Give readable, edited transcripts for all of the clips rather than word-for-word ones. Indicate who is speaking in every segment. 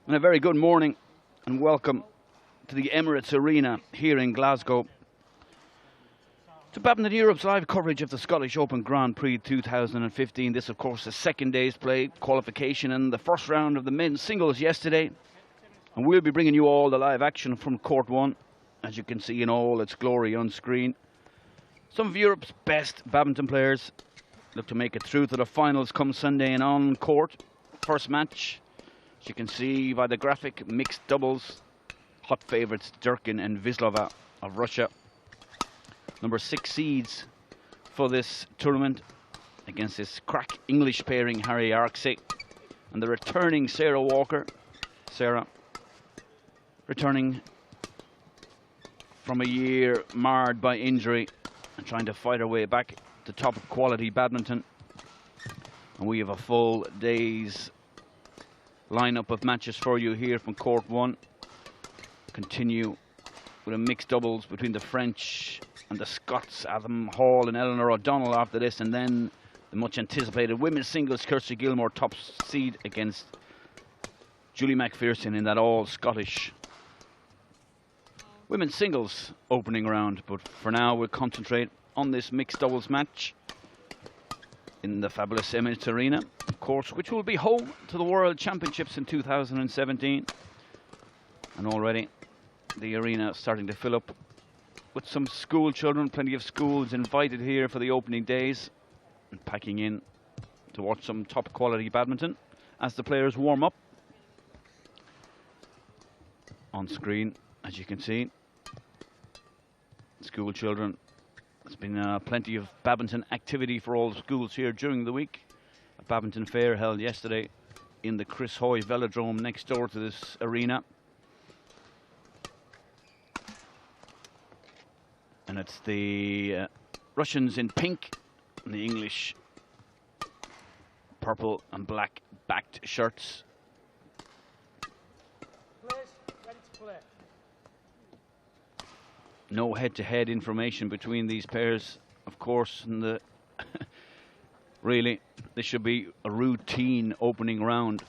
Speaker 1: And a very good morning and welcome to the Emirates Arena here in Glasgow to Badminton Europe's live coverage of the Scottish Open Grand Prix 2015. This, of course, the second day's play, qualification, and the first round of the men's singles yesterday. And we'll be bringing you all the live action from Court 1, as you can see in all its glory on screen. Some of Europe's best badminton players look to make it through to the finals come Sunday and on court. First match, as you can see by the graphic, mixed doubles. Hot favourites Durkin and Vislova of Russia. Number 6 seeds for this tournament against this crack English pairing, Harry Arksey. And the returning Sarah Walker. Sarah returning from a year marred by injury and trying to fight her way back to top quality badminton. And we have a full day's lineup of matches for you here from Court 1. Continue with a mixed doubles between the French and the Scots, Adam Hall and Eleanor O'Donnell after this, and then the much anticipated women's singles, Kirsty Gilmore top seed against Julie McPherson in that all Scottish women's singles opening round. But for now we'll concentrate on this mixed doubles match in the fabulous Emirates Arena, of course, which will be home to the World Championships in 2017. And already the arena starting to fill up with some school children, plenty of schools invited here for the opening days and packing in to watch some top quality badminton as the players warm up. On screen, as you can see, school children. There's been plenty of badminton activity for all the schools here during the week. A badminton fair held yesterday in the Chris Hoy Velodrome next door to this arena. And it's the Russians in pink and the English purple and black backed shirts.
Speaker 2: Players ready to play.
Speaker 1: No head-to-head information between these pairs, of course, and the really this should be a routine opening round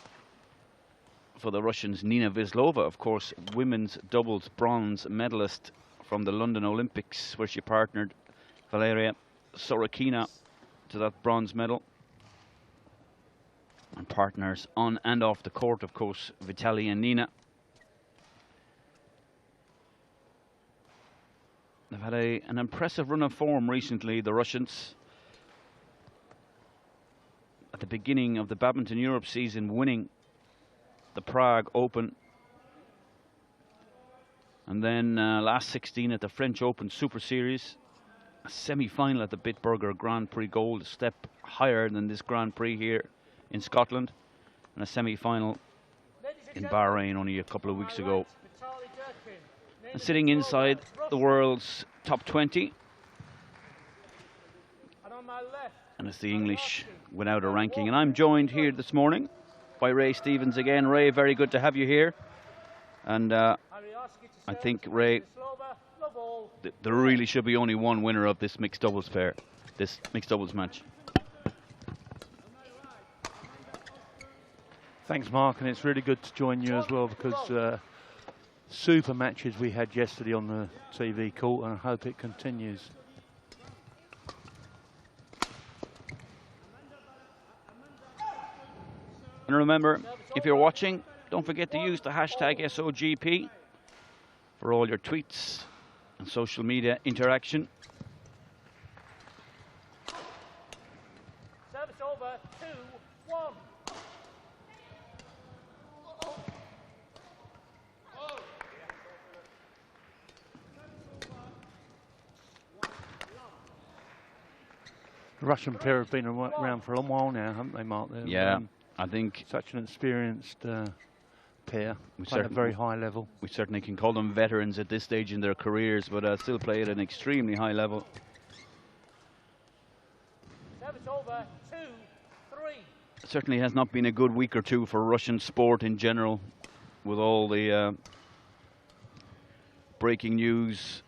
Speaker 1: for the Russians. Nina Vislova, of course, women's doubles bronze medalist from the London Olympics, where she partnered Valeria Sorokina to that bronze medal. And partners on and off the court, of course, Vitaly and Nina. They've had an impressive run of form recently, the Russians. At the beginning of the Badminton Europe season, winning the Prague Open. And then last 16 at the French Open Super Series. A semi-final at the Bitburger Grand Prix Gold, a step higher than this Grand Prix here in Scotland. And a semi-final in Bahrain only a couple of weeks ago. And sitting inside the world's top 20. And it's the English without a ranking. And I'm joined here this morning by Ray Stevens again. Ray, very good to have you here. And I think, Ray, there really should be only one winner of this mixed doubles pair, this mixed doubles match.
Speaker 3: Thanks, Mark, and it's really good to join you as well, because super matches we had yesterday on the TV court, and I hope it continues.
Speaker 1: And remember, if you're watching, don't forget to use the hashtag SOGP for all your tweets and social media interaction.
Speaker 2: Service over, 2-1.
Speaker 3: The Russian pair have been around for a long while now, haven't they, Mark? They're,
Speaker 1: Yeah, I think
Speaker 3: such an experienced pair, playing at a very high level.
Speaker 1: We certainly can call them veterans at this stage in their careers, but still play at an extremely high level.
Speaker 2: Service over, 2-3.
Speaker 1: It certainly has not been a good week or two for Russian sport in general, with all the breaking news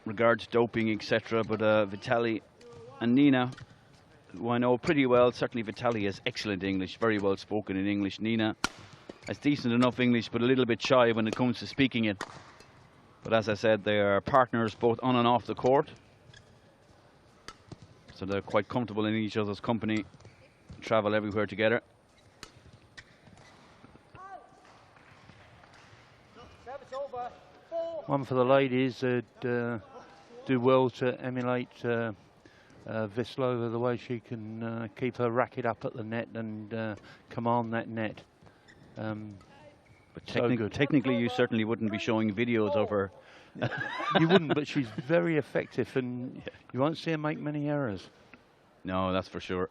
Speaker 1: regards doping, etc. But Vitaly and Nina, who I know pretty well, certainly Vitaly has excellent English, very well spoken in English. Nina has decent enough English, but a little bit shy when it comes to speaking it. But as I said, they are partners both on and off the court. So they're quite comfortable in each other's company, travel everywhere together.
Speaker 2: Service over. 4.
Speaker 3: One for the ladies. They'd do well to emulate Vislova, the way she can keep her racket up at the net and command that net.
Speaker 1: But
Speaker 3: So
Speaker 1: technically, you certainly wouldn't be showing videos of her.
Speaker 3: You wouldn't, but she's very effective, and you won't see her make many errors.
Speaker 1: No, that's for sure.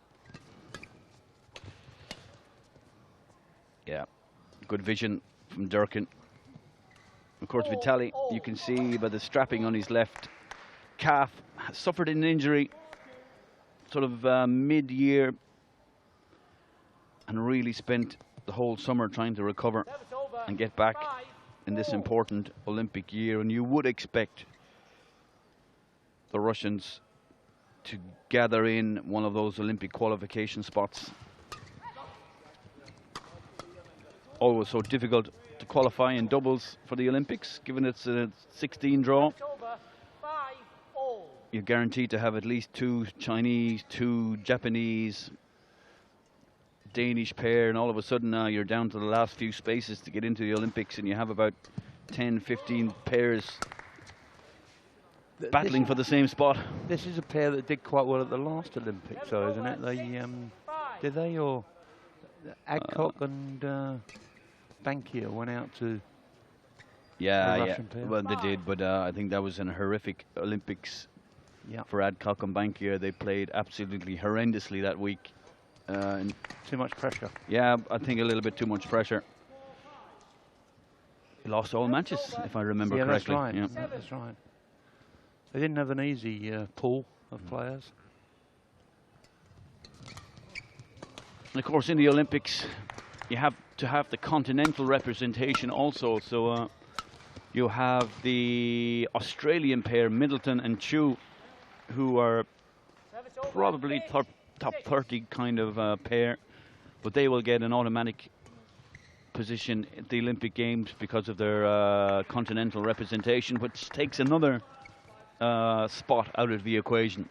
Speaker 1: Yeah, good vision from Durkin. Of course, Vitali, you can see by the strapping on his left calf, has suffered an injury sort of mid-year and really spent the whole summer trying to recover and get back in this important Olympic year. And you would expect the Russians to gather in one of those Olympic qualification spots. Always so difficult to qualify in doubles for the Olympics, given it's a 16 draw. You're guaranteed to have at least 2 Chinese, 2 Japanese, Danish pair, and all of a sudden now you're down to the last few spaces to get into the Olympics, and you have about 10, 15 pairs battling for the same spot.
Speaker 3: This is a pair that did quite well at the last Olympics, though, isn't it? They did they, or Adcock and Bankier went out to
Speaker 1: Yeah,
Speaker 3: the
Speaker 1: yeah.
Speaker 3: Russian pair?
Speaker 1: Well, they did, but I think that was an horrific Olympics for Adcock and Bankier. They played absolutely horrendously that week.
Speaker 3: Too much pressure.
Speaker 1: Yeah, I think a little bit too much pressure. They lost all matches, if I remember correctly.
Speaker 3: That's right.
Speaker 1: Yeah.
Speaker 3: That's right. They didn't have an easy pool of players.
Speaker 1: And of course, in the Olympics, you have to have the continental representation also. So you have the Australian pair, Middleton and Chu, who are probably top 30 kind of pair, but they will get an automatic position at the Olympic Games because of their continental representation, which takes another spot out of the equation.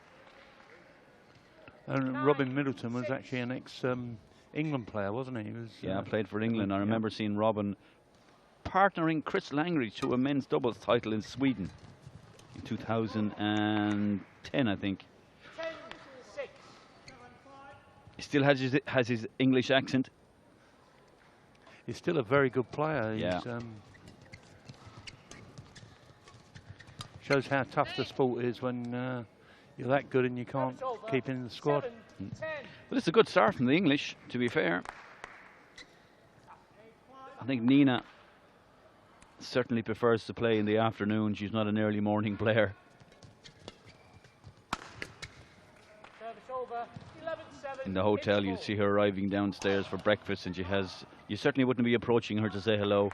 Speaker 3: And Robin Middleton was actually an ex-England player, wasn't he? He was,
Speaker 1: played for England. I remember seeing Robin partnering Chris Langridge to a men's doubles title in Sweden in 2010, I think.
Speaker 2: 10-6.
Speaker 1: He still has his English accent.
Speaker 3: He's still a very good player.
Speaker 1: Yeah.
Speaker 3: He's, shows how tough the sport is when you're that good and you can't keep in the squad.
Speaker 2: 7-10.
Speaker 1: But it's a good start from the English, to be fair. I think Nina certainly prefers to play in the afternoon. She's not an early morning player.
Speaker 2: Service over. 11-7.
Speaker 1: In the hotel, you see her arriving downstairs for breakfast, and you certainly wouldn't be approaching her to say hello.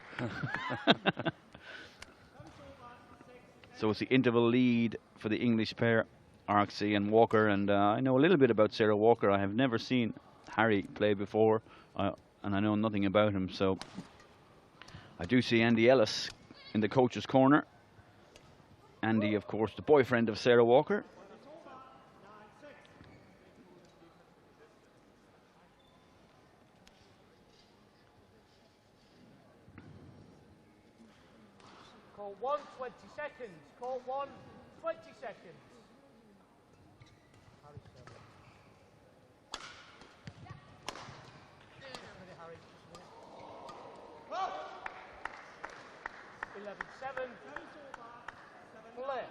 Speaker 1: So it's the interval lead for the English pair, Arksey and Walker, and I know a little bit about Sarah Walker. I have never seen Harry play before, and I know nothing about him, so I do see Andy Ellis in the coach's corner. Andy, of course, the boyfriend of Sarah Walker.
Speaker 2: Call 1, 20 seconds. Call 1, 20 seconds. Harry, serve. Just a minute, Harry. Just a minute. 11-7. Play.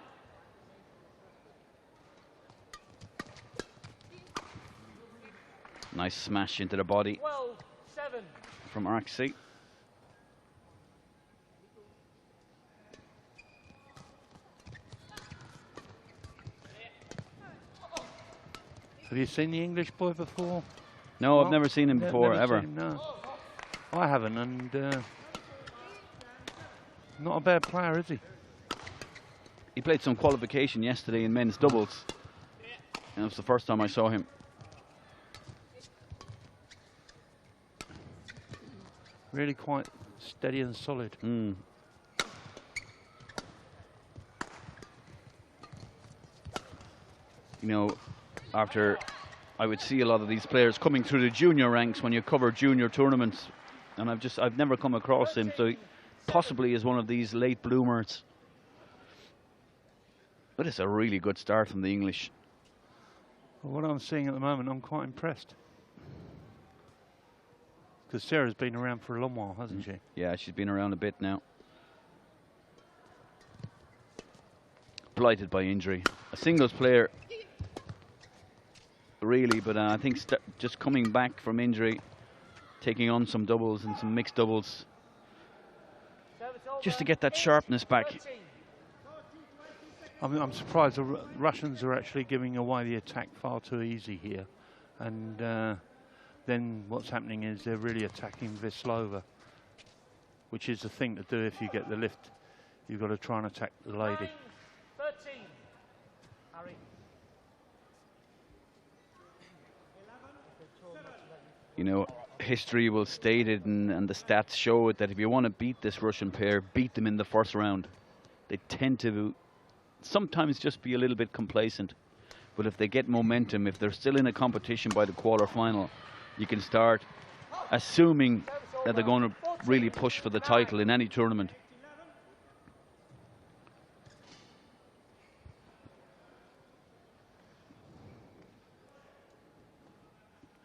Speaker 1: Nice smash into the body
Speaker 2: 12-7.
Speaker 1: from Arksey.
Speaker 3: Have you seen the English boy before?
Speaker 1: No, I've never seen him before,
Speaker 3: Never
Speaker 1: ever.
Speaker 3: seen him, no. I haven't, and not a bad player, is he?
Speaker 1: He played some qualification yesterday in men's doubles. And it was the first time I saw him.
Speaker 3: Really quite steady and solid.
Speaker 1: Mm. You know, after I would see a lot of these players coming through the junior ranks when you cover junior tournaments, and I've never come across him, so he possibly is one of these late bloomers. But it's a really good start from the English.
Speaker 3: Well, what I'm seeing at the moment, I'm quite impressed. Because Sarah's been around for a long while, hasn't she?
Speaker 1: Yeah, she's been around a bit now. Blighted by injury. A singles player, really, but I think just coming back from injury, taking on some doubles and some mixed doubles, just to get that sharpness back.
Speaker 3: I'm surprised the Russians are actually giving away the attack far too easy here. And then what's happening is they're really attacking Vislova, which is the thing to do if you get the lift. You've got to try and attack the lady.
Speaker 2: 13. Harry.
Speaker 1: You know, history will state it, and the stats show it, that if you want to beat this Russian pair, beat them in the first round. They tend to sometimes just be a little bit complacent, but if they get momentum, if they're still in a competition by the quarter-final, you can start assuming that they're going to really push for the title in any tournament.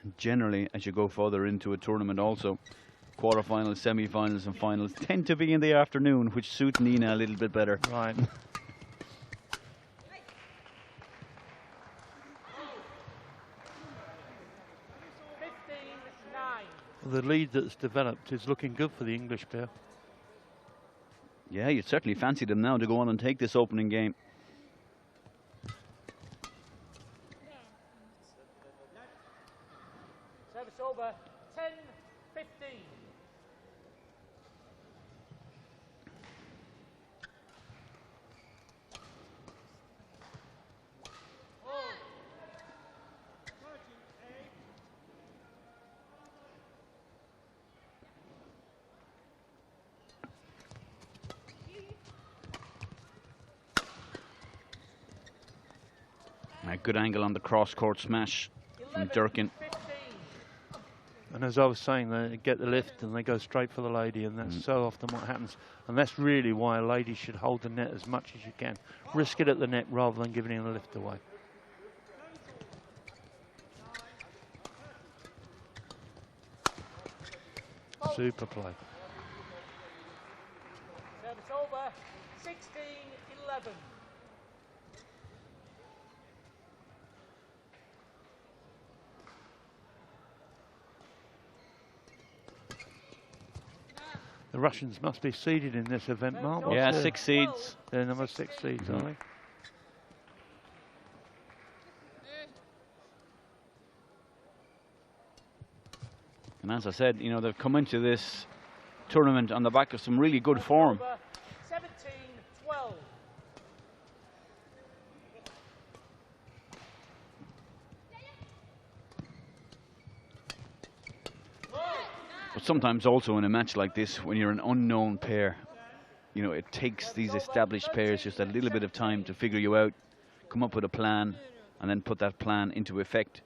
Speaker 1: And generally, as you go further into a tournament also, quarterfinals, semi-finals and finals tend to be in the afternoon, which suits Nina a little bit better.
Speaker 3: Right. The lead that's developed is looking good for the English pair.
Speaker 1: Yeah, you'd certainly fancy them now to go on and take this opening game.
Speaker 2: Service over. 10-15.
Speaker 1: A good angle on the cross-court smash from Durkin.
Speaker 3: And as I was saying, they get the lift and they go straight for the lady, and that's so often what happens. And that's really why a lady should hold the net as much as you can. Risk it at the net rather than giving the lift away. Super play.
Speaker 2: Service over. 16-11.
Speaker 3: The Russians must be seeded in this event, Mark.
Speaker 1: Yeah, 6 seeds.
Speaker 3: They're number 6 seeds, aren't they?
Speaker 1: And as I said, you know, they've come into this tournament on the back of some really good form.
Speaker 2: 17-12.
Speaker 1: But sometimes also in a match like this, when you're an unknown pair, you know, it takes these established pairs just a little bit of time to figure you out, come up with a plan, and then put that plan into effect.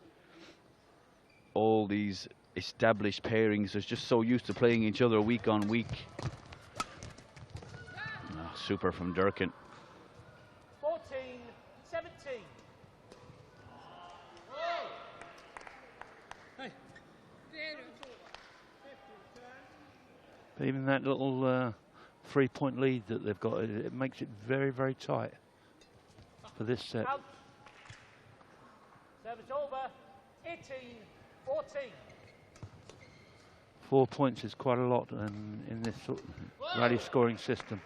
Speaker 1: All these established pairings are just so used to playing each other week on week. Oh, super from Durkin.
Speaker 2: 14-17.
Speaker 3: But even that little 3-point lead that they've got, it makes it very, very tight for this set.
Speaker 2: Out. Service over. 18-14.
Speaker 3: 4 points is quite a lot in this sort of rally scoring system.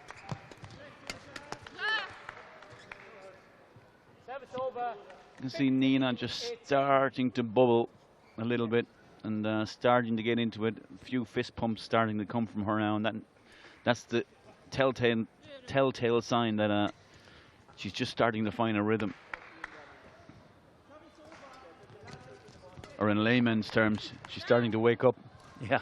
Speaker 2: Service over.
Speaker 1: You can see Nina just starting to bubble a little bit and starting to get into it. A few fist pumps starting to come from her now, and that's the telltale sign that she's just starting to find a rhythm. Or in layman's terms, she's starting to wake up.
Speaker 3: Yeah.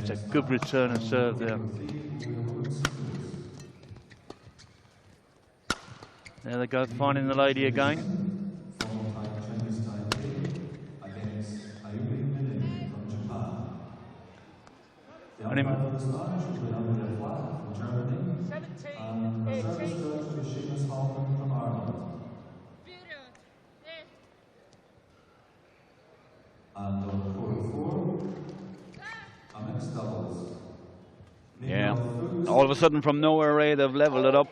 Speaker 3: It's a good return and serve there. There they go, finding the lady again. And in
Speaker 2: 17-18.
Speaker 1: Yeah, all of a sudden from nowhere, Ray, they've leveled it up.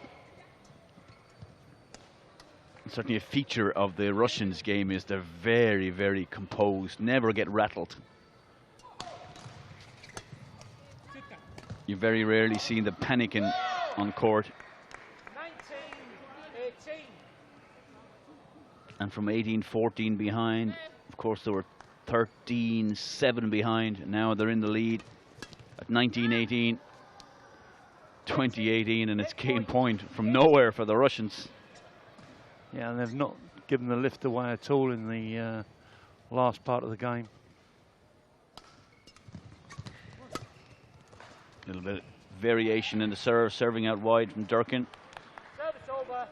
Speaker 1: Certainly a feature of the Russians' game is they're very, very composed, never get rattled. You very rarely see the panicking on court.
Speaker 2: 19-18.
Speaker 1: And from 18-14 behind, of course they were 13-7 behind. Now they're in the lead at 19-18, 20-18, and it's game point from nowhere for the Russians.
Speaker 3: Yeah, and they've not given the lift away at all in the last part of the game.
Speaker 1: A little bit of variation in the serve, serving out wide from Durkin.
Speaker 2: Service over,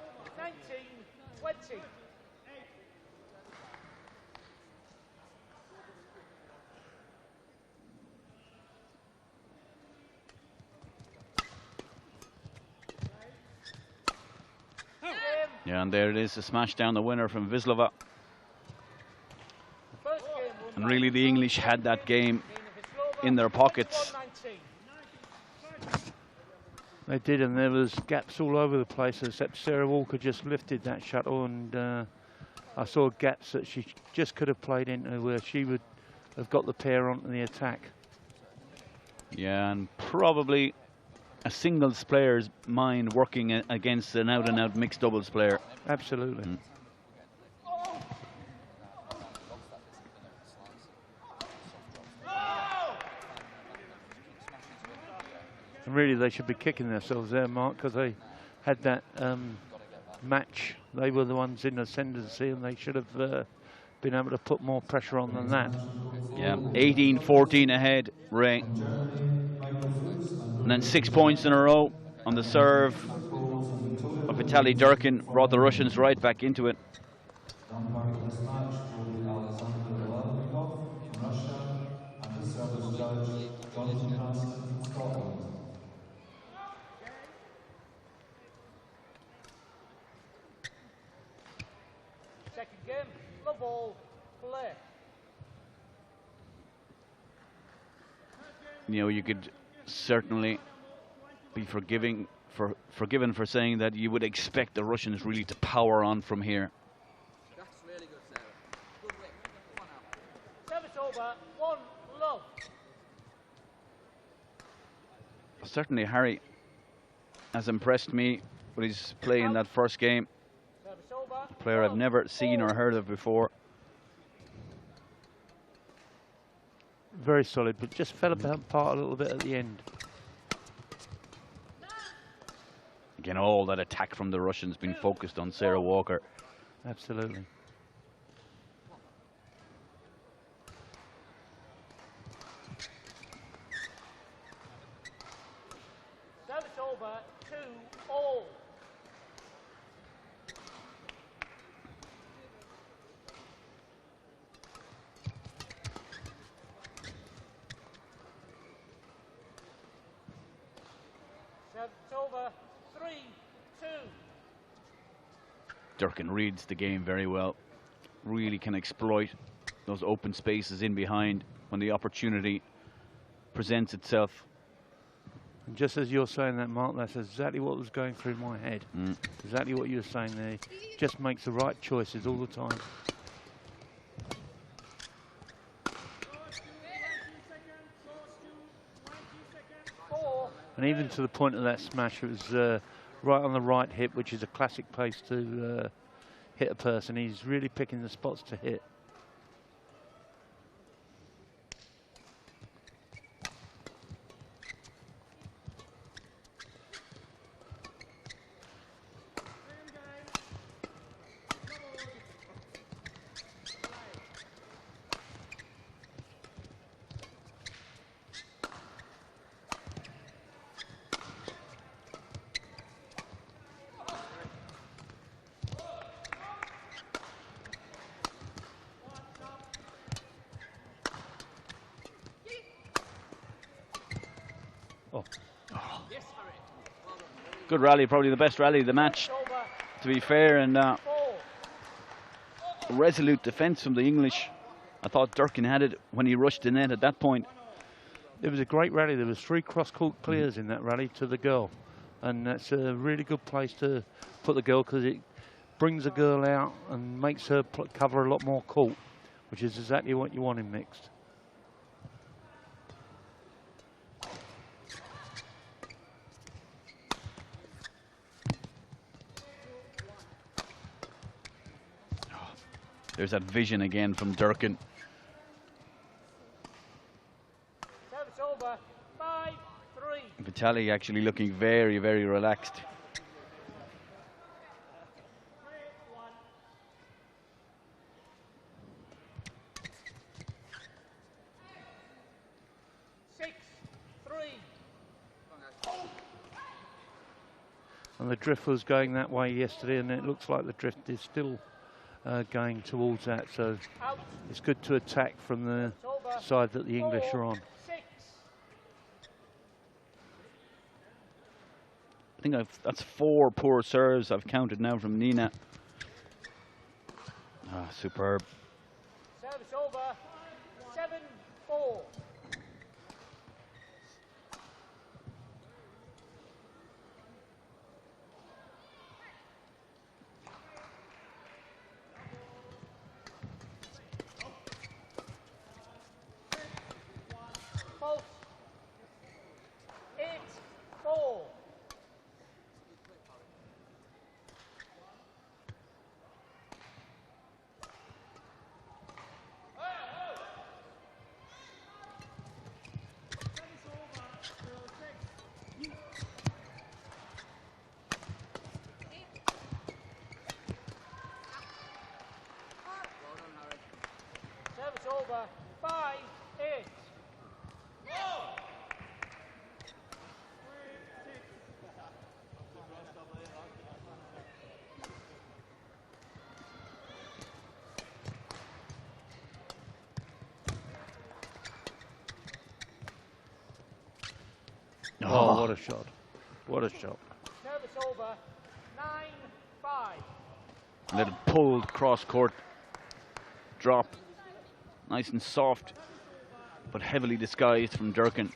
Speaker 2: 19-20.
Speaker 1: Yeah, and there it is, a smash down the winner from Vislova. And really the English had that game in their pockets.
Speaker 3: They did, and there was gaps all over the place, except Sarah Walker just lifted that shuttle, and I saw gaps that she just could have played into where she would have got the pair onto the attack.
Speaker 1: Yeah, and probably a singles player's mind working against an out-and-out mixed doubles player.
Speaker 3: Absolutely. And really, they should be kicking themselves there, Mark, because they had that match. They were the ones in ascendancy, and they should have been able to put more pressure on than that.
Speaker 1: Yeah, 18-14 ahead, Ray. And then 6 points in a row on the serve of Vitaly Durkin brought the Russians right back into it.
Speaker 2: Second game, the ball, play.
Speaker 1: You know, you could certainly be forgiven for saying that you would expect the Russians really to power on from here.
Speaker 4: That's really good, Sarah. Good work. Come on now.
Speaker 2: Service over, 1 love.
Speaker 1: Certainly Harry has impressed me with his play in that first game.
Speaker 2: Service over,
Speaker 1: A player I've never seen or heard of before.
Speaker 3: Very solid, but just fell apart a little bit at the end.
Speaker 1: Again, all that attack from the Russians been focused on Sarah Walker.
Speaker 3: Absolutely.
Speaker 2: service over, 2-all. Service over, 3-2.
Speaker 1: Durkin reads the game very well. Really can exploit those open spaces in behind when the opportunity presents itself.
Speaker 3: And just as you're saying that, Mark, that's exactly what was going through my head. Exactly what you were saying there. Just makes the right choices all the time. And even to the point of that smash, it was right on the right hip, which is a classic place to hit a person. He's really picking the spots to hit.
Speaker 1: Good rally, probably the best rally of the match, to be fair, and resolute defence from the English. I thought Durkin had it when he rushed the net at that point.
Speaker 3: It was a great rally. There was 3 cross-court clears in that rally to the girl, and that's a really good place to put the girl, because it brings the girl out and makes her cover a lot more court, which is exactly what you want in mixed.
Speaker 1: There's that vision again from Durkin.
Speaker 2: Service over. 5-3.
Speaker 1: Vitali actually looking very, very relaxed.
Speaker 3: And the drift was going that way yesterday, and it looks like the drift is still going towards that. So it's good to attack from the side that the English are on.
Speaker 1: I think that's 4 poor serves I've counted now from Nina. Ah, superb.
Speaker 2: Service over. 7-4. False. 8-4. Service over. 5-8.
Speaker 3: Oh, what a shot. What a shot.
Speaker 2: Service over. 9-5.
Speaker 1: Little pulled cross court drop. Nice and soft, but heavily disguised from Durkin.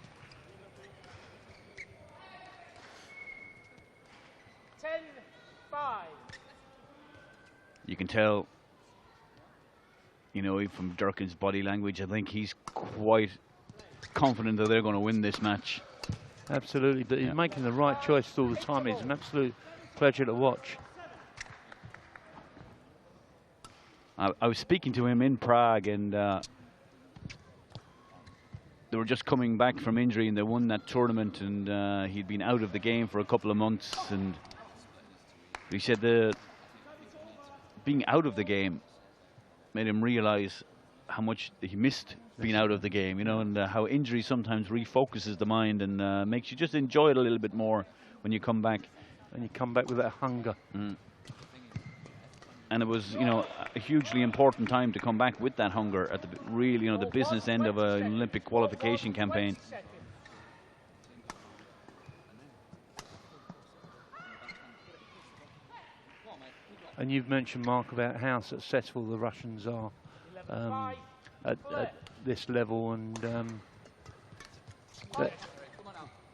Speaker 2: 10-5.
Speaker 1: You can tell, you know, from Durkin's body language, I think he's quite confident that they're going to win this match.
Speaker 3: Absolutely, but he's making the right choice all the time. It's an absolute pleasure to watch.
Speaker 1: I was speaking to him in Prague, and they were just coming back from injury, and they won that tournament, and he'd been out of the game for a couple of months, and he said being out of the game made him realize how much he missed being out of the game, you know, and how injury sometimes refocuses the mind and makes you just enjoy it a little bit more when you come back.
Speaker 3: And you come back with that hunger.
Speaker 1: And it was, you know, a hugely important time to come back with that hunger at the really, you know, the business end of an Olympic qualification campaign.
Speaker 3: And you've mentioned, Mark, about how successful the Russians are at this level, and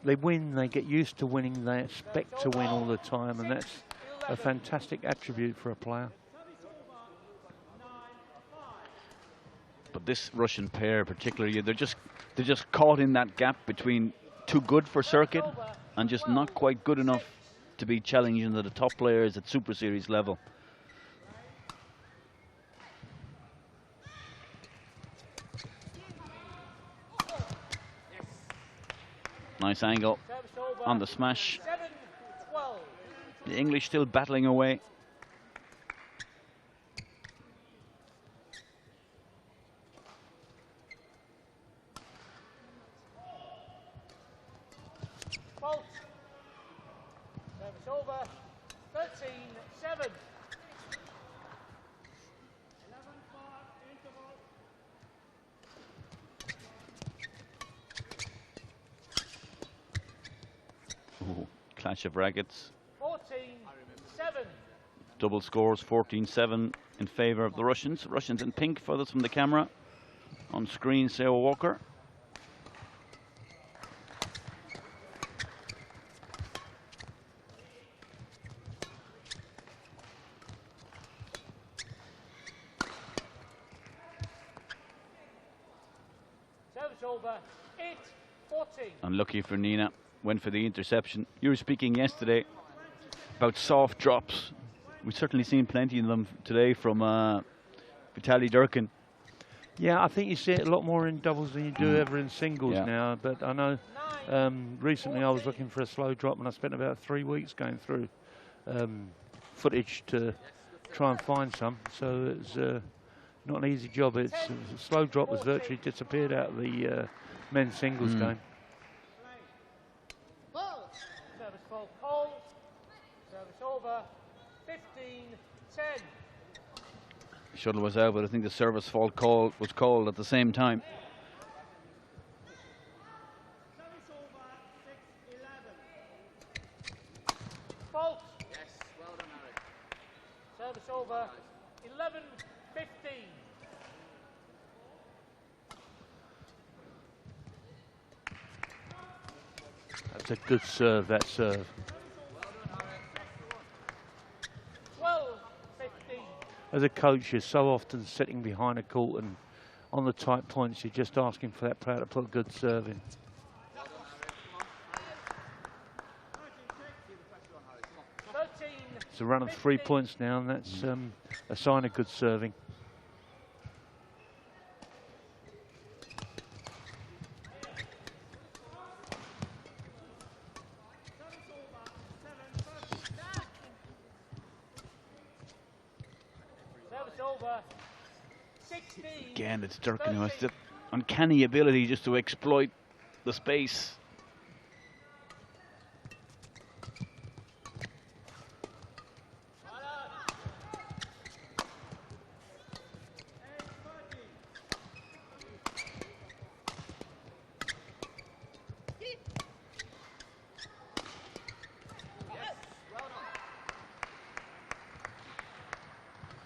Speaker 3: they win, they get used to winning, they expect to win all the time, and that's a fantastic attribute for a player.
Speaker 1: But this Russian pair particularly, they're just caught in that gap between too good for circuit and just not quite good enough to be challenging the top players at Super Series level. Nice angle on the smash. The English still battling away.
Speaker 2: Fault. Service over. 13-7.
Speaker 1: Ooh, clash match of rackets.
Speaker 2: 14-7.
Speaker 1: Double scores, 14-7 in favour of the Russians. Russians in pink for this from the camera. On screen, Sarah Walker.
Speaker 2: Service over. 8-14.
Speaker 1: Unlucky for Nina, went for the interception. You were speaking yesterday about soft drops. We've certainly seen plenty of them today from Vitaly Durkin.
Speaker 3: Yeah, I think you see it a lot more in doubles than you do ever in singles now. But I know recently I was looking for a slow drop and I spent about 3 weeks going through footage to try and find some. So it's not an easy job. It's a slow drop has virtually disappeared out of the men's singles game.
Speaker 2: Service fault called. Service over. 15-10.
Speaker 1: Shuttle was out, but I think the service fault call was called at the same time.
Speaker 2: Fault.
Speaker 4: Yes, well done, Harry.
Speaker 2: Service over. 11-15.
Speaker 3: That's a good serve, that serve.
Speaker 2: 12-15.
Speaker 3: As a coach, you're so often sitting behind a court and on the tight points, you're just asking for that player to put a good serve in. It's a run of 3 points now, and that's a sign of good serving.
Speaker 2: Service over. 16.
Speaker 1: Again, it's Durkin who has the uncanny ability just to exploit the space.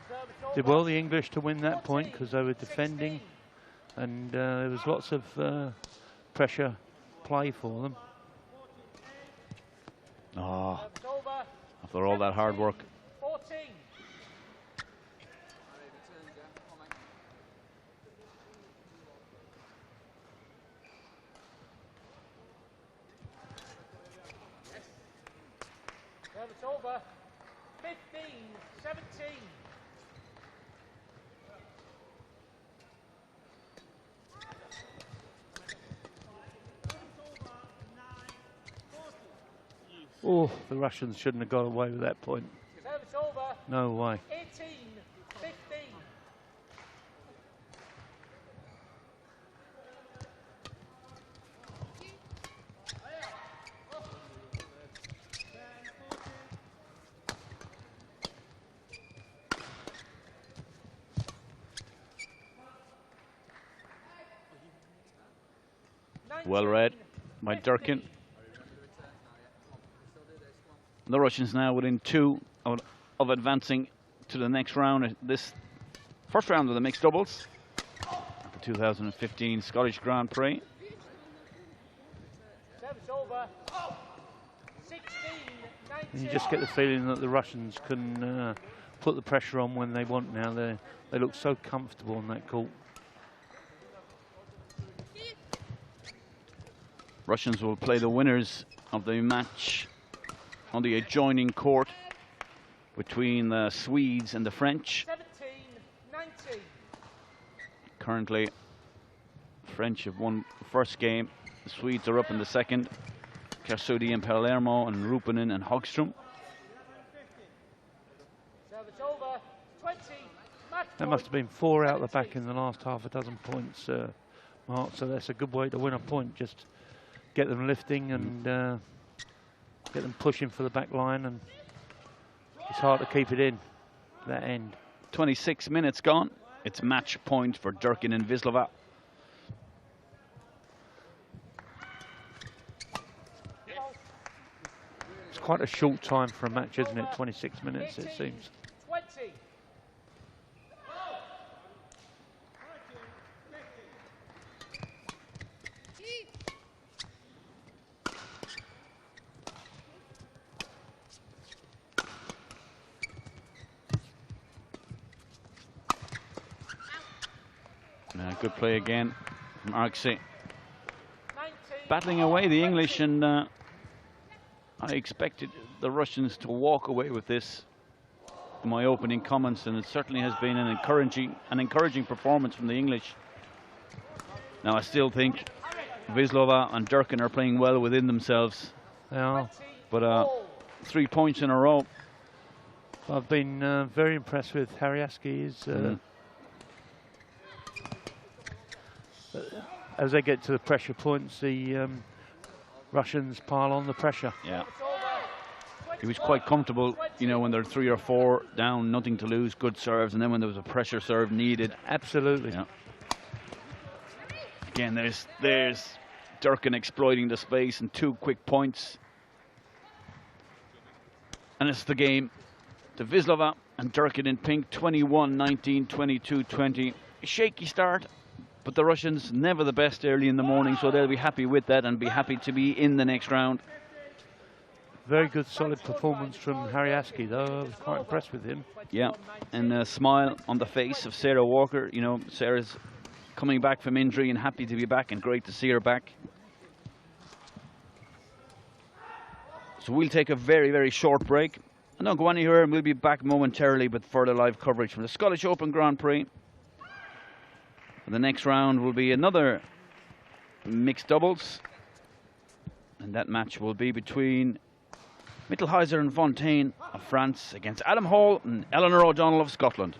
Speaker 2: Service
Speaker 3: Did
Speaker 2: over.
Speaker 3: well, the English, to win that point because they were defending, and there was lots of pressure play for them.
Speaker 1: Oh,
Speaker 2: Service over.
Speaker 1: after all that hard work.
Speaker 2: 14.
Speaker 4: Harry returns, yeah. Come on, mate.
Speaker 2: Service over. 15-17.
Speaker 3: Oh, the Russians shouldn't have got away with that point.
Speaker 2: Service over.
Speaker 3: No way.
Speaker 2: 18-15.
Speaker 1: Well read by Durkin. The Russians now within 2 of advancing to the next round. This first round of the mixed doubles, the 2015 Scottish Grand Prix.
Speaker 2: Service over. 16-19.
Speaker 3: And you just get the feeling that the Russians can put the pressure on when they want now. They look so comfortable on that court.
Speaker 1: Russians will play the winners of the match on the adjoining court between the Swedes and the French.
Speaker 2: 17-19.
Speaker 1: Currently, French have won the first game. The Swedes are up in the second. Kersudi and Palermo and Rupanen and Hogström.
Speaker 2: Service over. 20. Match
Speaker 3: That must have been 4 out the back in the last half a dozen points, Mark. So that's a good way to win a point. Just get them lifting and get them pushing for the back line, and it's hard to keep it in that end.
Speaker 1: 26 minutes gone. It's match point for Durkin and Vislova.
Speaker 3: quite a short time for a match, isn't it? 26 minutes, it seems.
Speaker 2: 20.
Speaker 1: Good play again from Arksey. Battling away the English, and I expected the Russians to walk away with this in my opening comments, and it certainly has been an encouraging performance from the English. Now I still think Vislova and Durkin are playing well within themselves.
Speaker 3: Yeah.
Speaker 1: But 3 points in a row.
Speaker 3: I've been very impressed with Arksey. As they get to the pressure points, the Russians pile on the pressure.
Speaker 1: Yeah. He was quite comfortable, you know, when they're 3 or 4 down, nothing to lose, good serves, and then when there was a pressure serve needed.
Speaker 3: Absolutely.
Speaker 1: Yeah. Again, there's Durkin exploiting the space and 2 quick points. And it's the game to Vislova and Durkin in pink, 21-19, 22-20. Shaky start, but the Russians never the best early in the morning, so they'll be happy with that and be happy to be in the next round.
Speaker 3: Very good, solid performance from Arksey, though. I was quite impressed with him.
Speaker 1: Yeah, and a smile on the face of Sarah Walker. You know, Sarah's coming back from injury and happy to be back, and great to see her back. So we'll take a very, very short break. And don't go anywhere, and we'll be back momentarily with further live coverage from the Scottish Open Grand Prix. And the next round will be another mixed doubles. And that match will be between Mittelheiser and Fontaine of France against Adam Hall and Eleanor O'Donnell of Scotland.